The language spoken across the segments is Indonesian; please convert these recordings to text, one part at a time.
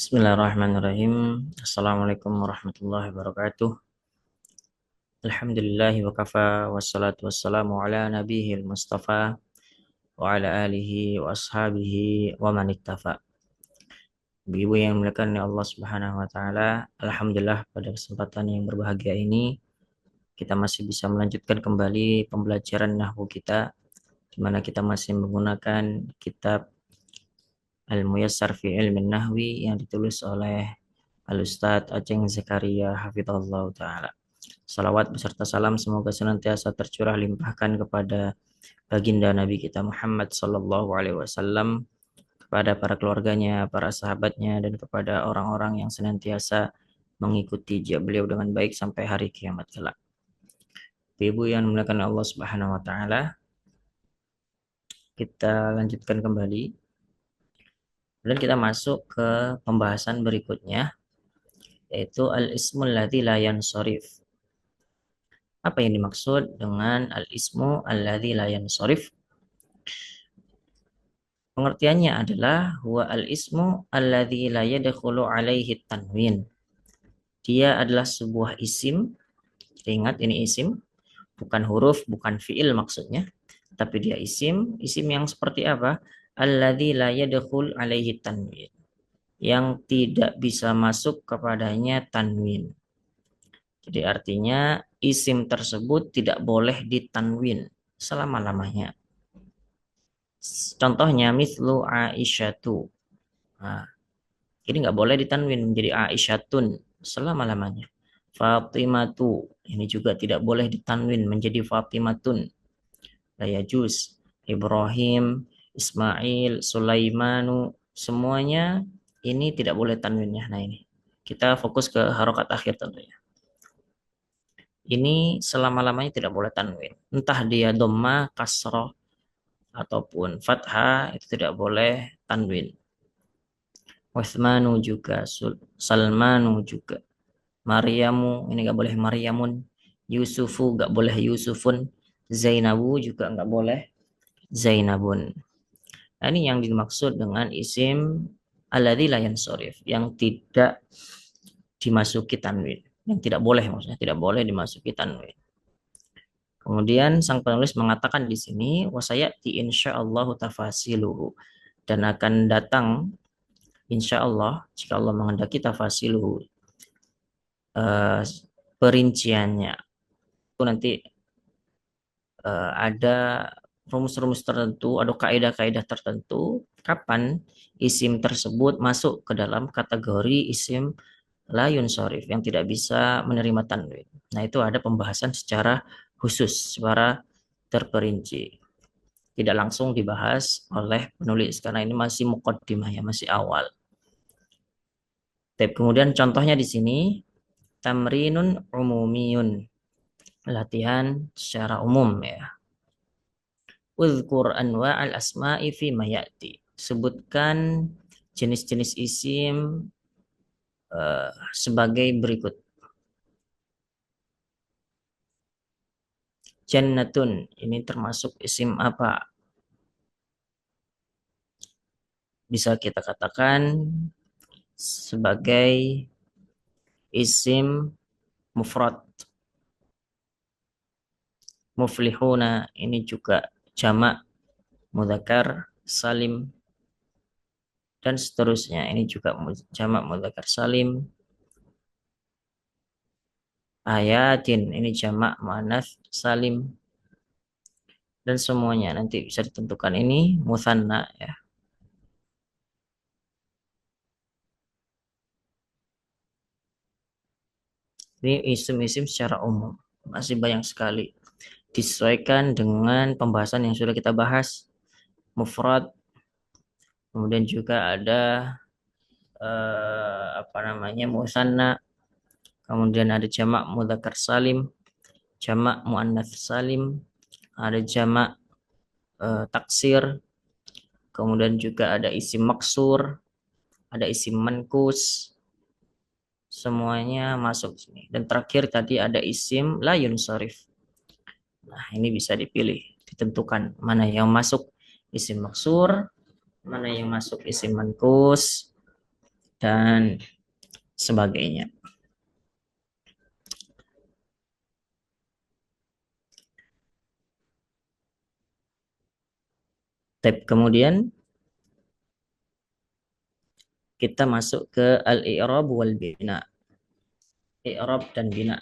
Bismillahirrahmanirrahim. Assalamualaikum warahmatullahi wabarakatuh. Alhamdulillahi wa kafa wassalatu wassalamu ala nabiyil mustafa wa ala alihi wa ashabihi wa man iktafa. Ibu yang dimuliakan oleh Allah Subhanahu wa taala, alhamdulillah pada kesempatan yang berbahagia ini kita masih bisa melanjutkan kembali pembelajaran nahwu kita di mana kita masih menggunakan kitab Al-Muyassar fi Ilmin Nahwi yang ditulis oleh Al-Ustadz Aceng Zakaria Hafizahullah Ta'ala. Salawat beserta salam semoga senantiasa tercurah limpahkan kepada baginda Nabi kita Muhammad Sallallahu Alaihi Wasallam, kepada para keluarganya, para sahabatnya, dan kepada orang-orang yang senantiasa mengikuti jejak beliau dengan baik sampai hari kiamat kelak. Ibu yang dimuliakan Allah Subhanahu Wa Ta'ala, kita lanjutkan kembali dan kita masuk ke pembahasan berikutnya, yaitu al-ismul ladzi la yansharif. Apa yang dimaksud dengan al-ismu alladzi la yansharif? Pengertiannya adalah huwa al-ismu alladzi la yadkhulu alaihi tanwin. Dia adalah sebuah isim. Ingat ini isim, bukan huruf, bukan fiil maksudnya, tapi dia isim. Isim yang seperti apa? Alladzi la yadkhul alaihi tanwin. Yang tidak bisa masuk kepadanya tanwin. Jadi artinya isim tersebut tidak boleh ditanwin selama-lamanya. Contohnya mislu Aisyatu. Nah, ini nggak boleh ditanwin menjadi Aisyatun selama-lamanya. Fatimatu, ini juga tidak boleh ditanwin menjadi Fatimatun. La yajuz. Ibrahim, Ismail, Sulaimanu, semuanya ini tidak boleh tanwinnya. Nah ini, kita fokus ke harokat akhir tentunya. Ini selama-lamanya tidak boleh tanwin. Entah dia dhamma, kasroh, ataupun fathah, itu tidak boleh tanwin. Uthmanu juga, Salmanu juga. Maryamu, ini nggak boleh Maryamun. Yusufu nggak boleh Yusufun. Zainabu juga nggak boleh Zainabun. Nah, ini yang dimaksud dengan isim alladzi la yansharif, yang tidak dimasuki tanwin. Yang tidak boleh, maksudnya tidak boleh dimasuki tanwin. Kemudian sang penulis mengatakan di sini wasayati insyaallah tafasiluhu, dan akan datang insyaallah jika Allah menghendaki tafasiluhu, perinciannya. Itu nanti ada rumus-rumus tertentu, ada kaidah-kaidah tertentu kapan isim tersebut masuk ke dalam kategori isim la yunsharif yang tidak bisa menerima tanwin. Nah, itu ada pembahasan secara khusus, secara terperinci. Tidak langsung dibahas oleh penulis karena ini masih muqaddimah ya, masih awal. Kemudian contohnya di sini tamrinun umumiyun, latihan secara umum ya. Uzkur anwa'al asma'i fi ma ya'ti. Sebutkan jenis-jenis isim sebagai berikut. Jannatun, ini termasuk isim apa? Bisa kita katakan sebagai isim mufrad. Muflihuna, ini juga jamak mudzakkar salim, dan seterusnya. Ini juga jamak mudzakkar salim. Ayatin, ini jamak muannats salim, dan semuanya nanti bisa ditentukan ini mutsanna ya. Ini isim-isim secara umum, masih banyak sekali. Disesuaikan dengan pembahasan yang sudah kita bahas. Mufrad, kemudian juga ada apa namanya musanna, kemudian ada jamak mudzakkar salim, jamak muannats salim, ada jamak taksir, kemudian juga ada isim maksur, ada isim mankus, semuanya masuk sini. Dan terakhir tadi ada isim la yunsharif. Nah, ini bisa dipilih, ditentukan mana yang masuk isim maksur, mana yang masuk isim mankus, dan sebagainya. Kemudian kita masuk ke al-i'rab wal bina. I'rab dan bina.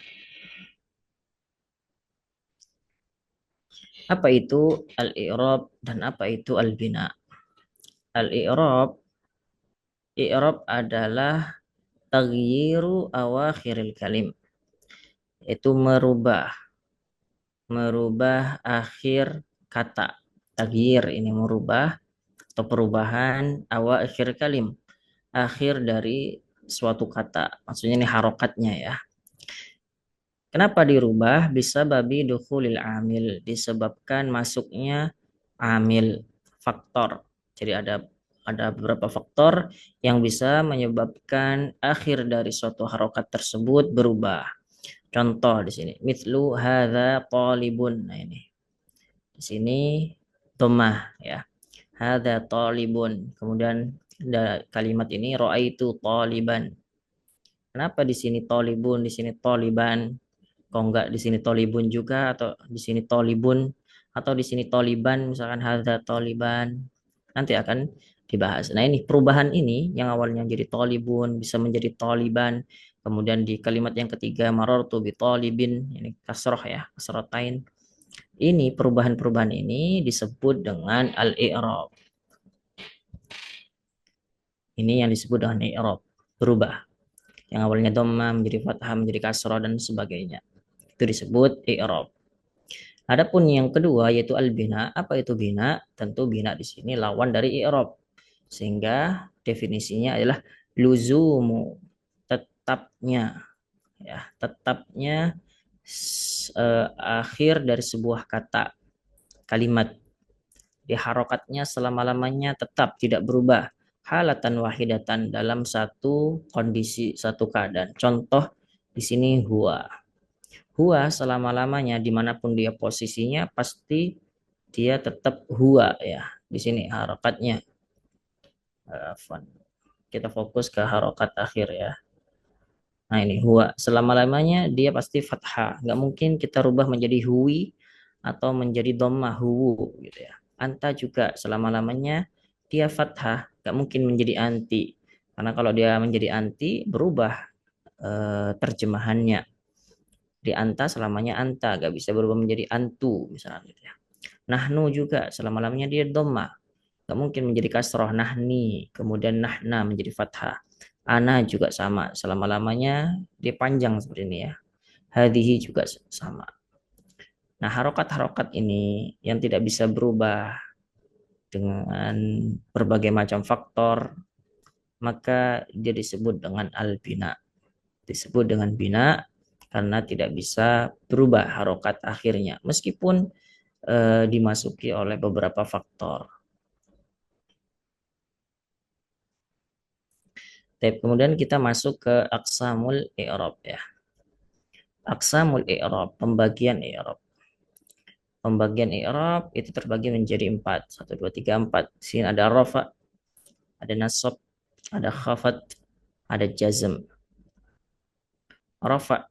Apa itu al-i'rab dan apa itu al-bina? Al-i'rab, i'rab adalah taghyiru awakhiril kalim, itu merubah akhir kata. Taghyir ini merubah atau perubahan awakhir kalim, akhir dari suatu kata. Maksudnya ini harokatnya ya. Kenapa dirubah? Bisa babi dukhulil amil, disebabkan masuknya amil, faktor. Jadi ada beberapa faktor yang bisa menyebabkan akhir dari suatu harokat tersebut berubah. Contoh di sini, mithlu hadza talibun. Nah ini. Di sini dhammah ya. Hadza talibun. Kemudian kalimat ini raaitu taliban. Kenapa di sini talibun, di sini taliban? Kok enggak di sini tolibun juga, atau di sini tolibun, atau di sini toliban, misalkan hadza toliban, nanti akan dibahas. Nah ini perubahan ini yang awalnya jadi tolibun bisa menjadi toliban, kemudian di kalimat yang ketiga marartu bi tolibin, ini kasroh ya, kasrotain. Ini perubahan-perubahan ini disebut dengan al-i'rab. Ini yang disebut dengan i'rab, berubah. Yang awalnya dhammah menjadi fathah, menjadi kasroh dan sebagainya. Itu disebut i'rab. Adapun yang kedua yaitu al-bina. Apa itu bina? Tentu bina di sini lawan dari i'rab. Sehingga definisinya adalah luzumu, tetapnya ya, tetapnya akhir dari sebuah kata, kalimat, di harokatnya selama-lamanya tetap tidak berubah, halatan wahidatan, dalam satu kondisi, satu keadaan. Contoh di sini huwa. Huwa selama-lamanya dimanapun dia posisinya pasti dia tetap huwa ya. Di sini harokatnya. Kita fokus ke harokat akhir ya. Nah ini huwa selama-lamanya dia pasti fathah. Nggak mungkin kita rubah menjadi huwi atau menjadi dhammah huwu gitu ya. Anta juga selama-lamanya dia fathah. Nggak mungkin menjadi anti. Karena kalau dia menjadi anti berubah terjemahannya. Di anta selamanya anta, gak bisa berubah menjadi antu misalnya gitu ya. Nahnu juga selama-lamanya dia dhamma, gak mungkin menjadi kasroh, nahni, kemudian nahna menjadi fathah. Ana juga sama, selama-lamanya dia panjang seperti ini ya. Hadihi juga sama. Nah harokat-harokat ini yang tidak bisa berubah dengan berbagai macam faktor, maka dia disebut dengan al-bina. Disebut dengan bina karena tidak bisa berubah harokat akhirnya meskipun dimasuki oleh beberapa faktor. Kemudian kita masuk ke aqsamul i'rab ya. Aqsamul i'rab, pembagian i'rab. Pembagian i'rab itu terbagi menjadi 4. 1 2 3 4. Di sini ada rafa, ada nasab, ada khafat, ada jazm. Rafa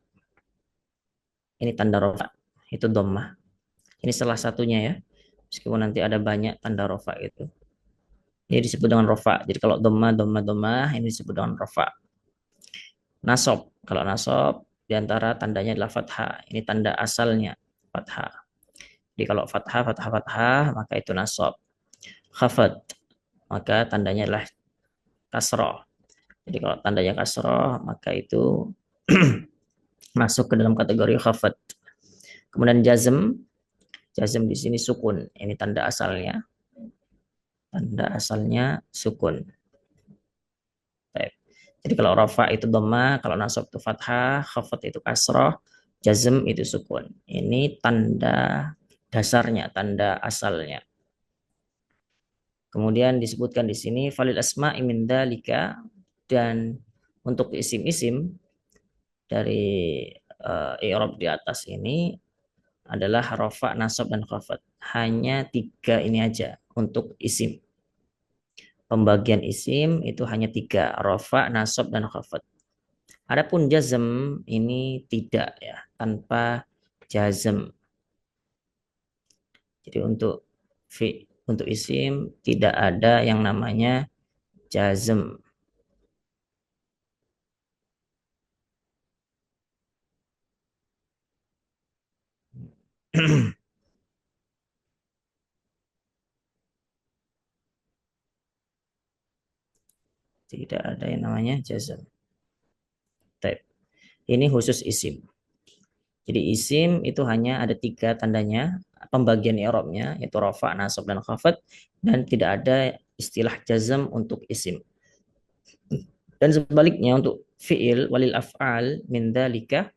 ini tanda rafa, itu dhammah. Ini salah satunya ya. Meskipun nanti ada banyak tanda rafa itu. Ini disebut dengan rafa. Jadi kalau dhammah ini disebut dengan rafa. Nasab, kalau nasab diantara tandanya adalah fathah. Ini tanda asalnya fathah. Jadi kalau fathah, maka itu nasab. Khafat, maka tandanya adalah kasroh. Jadi kalau tandanya kasroh, maka itu masuk ke dalam kategori khafat. Kemudian jazm di sini sukun. Ini tanda asalnya. Tanda asalnya sukun. Jadi kalau rafa itu dhamma, kalau nasab itu fathah, khafat itu kasroh, jazm itu sukun. Ini tanda dasarnya, tanda asalnya. Kemudian disebutkan di sini falil asma'i min dalika, dan untuk isim-isim dari i'rab di atas ini adalah rafa, nasab dan khafat. Hanya 3 ini aja untuk isim. pembagian isim itu hanya tiga, rofa, nasab, dan khafat. Adapun jazm ini tidak ya, tanpa jazm. Jadi untuk isim tidak ada yang namanya jazm. Tidak ada yang namanya jazm. Ini khusus isim. Jadi isim itu hanya ada tiga tandanya, pembagian i'rabnya yaitu rafa, nasab, dan khafat, dan tidak ada istilah jazm untuk isim. Dan sebaliknya untuk fi'il walil af'al min dzalika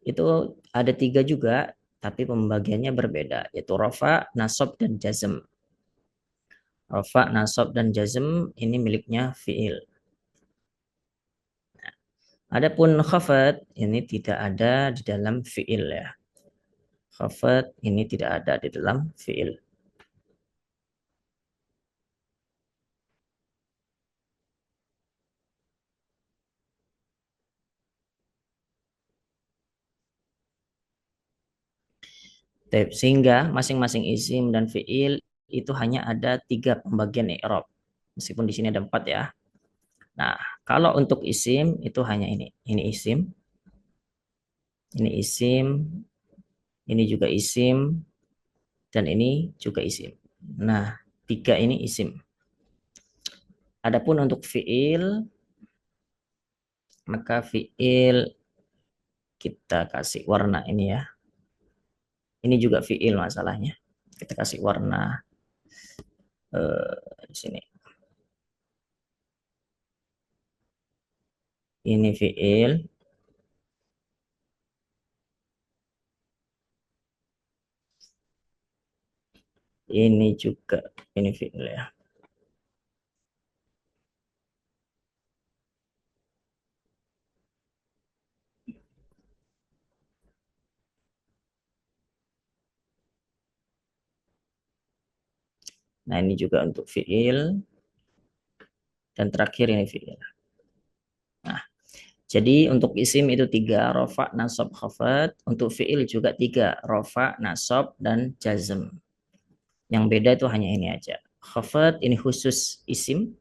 itu ada tiga juga, tapi pembagiannya berbeda, yaitu rafa, nasab, dan jazm. Rafa, nasab, dan jazm ini miliknya fi'il. Adapun khafat ini tidak ada di dalam fi'il ya. Khafat ini tidak ada di dalam fi'il. Sehingga masing-masing isim dan fi'il itu hanya ada tiga pembagian i'rab. Meskipun di sini ada empat ya. Nah, kalau untuk isim itu hanya ini. Ini isim, ini juga isim, dan ini juga isim. Nah, tiga ini isim. Adapun untuk fi'il, maka fi'il kita kasih warna ini ya. Ini juga fi'il masalahnya. Kita kasih warna di sini. Ini fi'il, ini juga ini fi'il ya. Nah, ini juga untuk fi'il, dan terakhir ini fi'il. Nah, jadi untuk isim itu tiga, rofa, nasab, khafat. Untuk fi'il juga tiga, rofa, nasab, dan jazm. Yang beda itu hanya ini aja. Khafat ini khusus isim,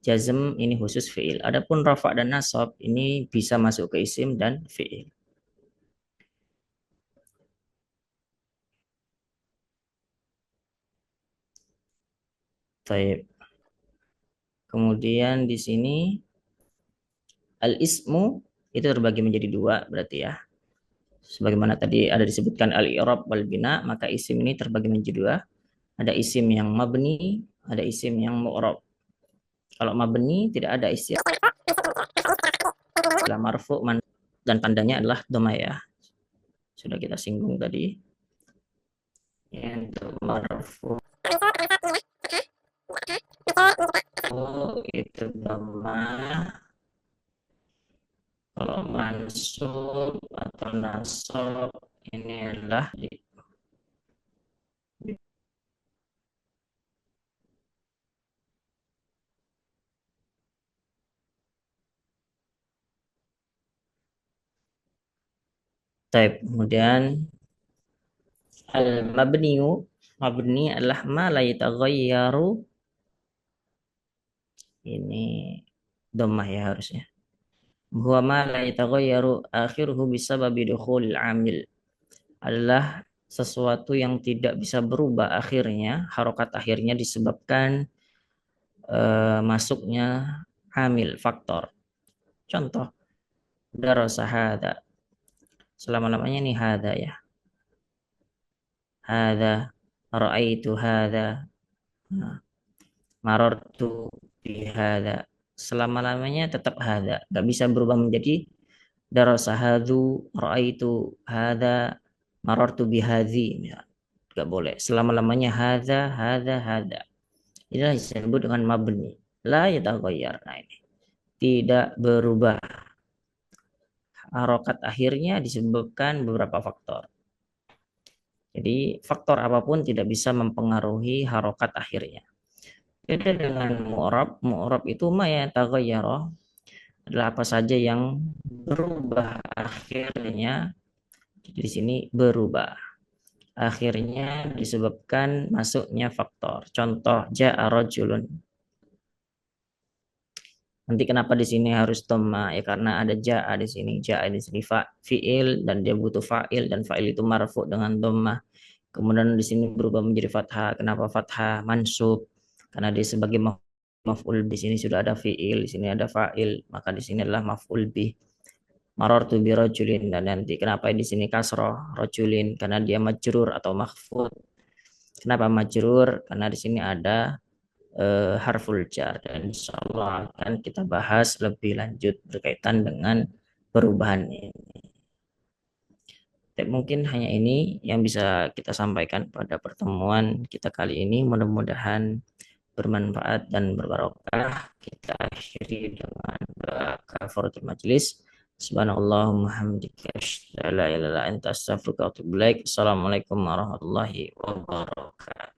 jazm ini khusus fi'il. Adapun rofa dan nasab ini bisa masuk ke isim dan fi'il. Taib. Kemudian di sini al-ismu itu terbagi menjadi dua berarti ya. Sebagaimana tadi ada disebutkan al-i'rab wal bina, maka isim ini terbagi menjadi dua. Ada isim yang mabni, ada isim yang mu'rab. Kalau mabni tidak ada istilah marfu dan tandanya adalah dhamma ya. Sudah kita singgung tadi. Yang marfu itu dhamma. Kalau mansub atau nasab ini adalah type. Kemudian al-mabniyu, mabni adalah ma la yataghayyaru, ini dhammah ya harusnya. Huwa ma la yataghayyaru akhiruhu bisababi dukhulil amil, adalah sesuatu yang tidak bisa berubah akhirnya, harokat akhirnya disebabkan masuknya amil, faktor. Contoh, darasa hada, selama-lamanya ini hada ya. Hada, ra'aitu hada, nah, marartu bihada. Selama-lamanya tetap hada, nggak bisa berubah menjadi darasa hadu, ra'aitu hada, marartu bihadhi. Ya, nggak boleh. Selama-lamanya hada. Inilah disebut dengan mabni. La yataghayyar. Nah, ini tidak berubah. Harokat akhirnya disebabkan beberapa faktor. Jadi faktor apapun tidak bisa mempengaruhi harokat akhirnya. Beda dengan mu'rab. Mu'rab itu ma ya taghayyara, adalah apa saja yang berubah akhirnya. Jadi di sini berubah akhirnya disebabkan masuknya faktor. Contoh ja'a rajulun. Nanti kenapa di sini harus dhamma? Ya karena ada ja'a di sini. Ja'a di sini fi'il dan dia butuh fa'il dan fa'il itu marfu dengan dhamma. Kemudian di sini berubah menjadi fathah. Kenapa fathah? Mansub. Karena dia sebagai maf'ul di sini sudah ada fi'il, di sini ada fa'il, maka di sini adalah maf'ul bih. Marartu bi rajulin, dan nanti kenapa di sini kasroh rajulin? Karena dia majrur atau mahfud. Kenapa majrur? Karena di sini ada harful jar, dan insya Allah akan kita bahas lebih lanjut berkaitan dengan perubahan ini. Mungkin hanya ini yang bisa kita sampaikan pada pertemuan kita kali ini. Mudah-mudahan bermanfaat dan berbarokah. Kita akhiri dengan doa kafaratul majelis. Subhanallahumma hamdika asyhadu an la ilaha illa anta astaghfiruka wa atubu ilaik. Assalamualaikum warahmatullahi wabarakatuh.